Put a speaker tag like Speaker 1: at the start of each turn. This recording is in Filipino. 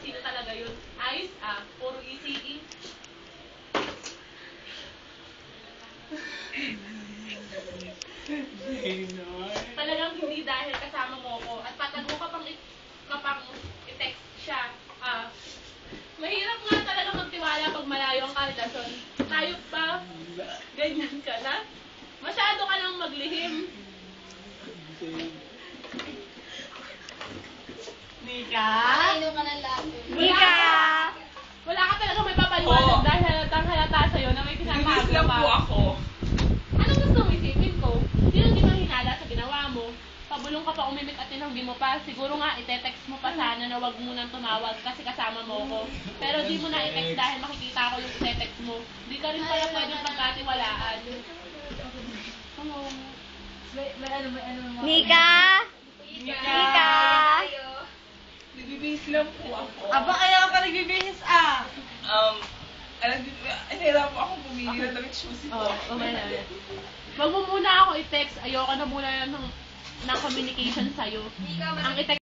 Speaker 1: sino talaga yun. Ayos puro ECE. Talagang hindi dahil kasama mo ko at patag mo ka pang i-text siya. Mahirap nga talaga magtiwala pag malayo ang karelasyon. Tayo pa, ganyan ka na. Masyado ka nang maglihim.
Speaker 2: Mika?
Speaker 3: Inom ka ng lahat.
Speaker 2: Mika!
Speaker 1: Wala ka talaga may papaliwanag dahil halatang halata sa'yo na may pinapagawa
Speaker 2: lang po ako.
Speaker 1: Anong gusto mo isipin ko? Sino di mo hinala sa ginawa mo? Pabulong ka pa umimik at tinanggi mo pa. Siguro nga ite-text mo pa sana na wag mo nang tumawag kasi kasama mo ko. Pero di mo na i-text dahil makikita ko yung ite-text mo. Di ka rin pala pwedeng pagkatiwalaan.
Speaker 3: May ano.
Speaker 2: Mika! Mika!
Speaker 3: Nagbibihis lang po ako.
Speaker 2: Aba, kaya ka pa nagbibihis
Speaker 3: Nahirap po ako bumili ng damit shoes ko.
Speaker 1: Wag mo muna ako i-text. Ayoko na muna ng communication sa'yo. Ang i-text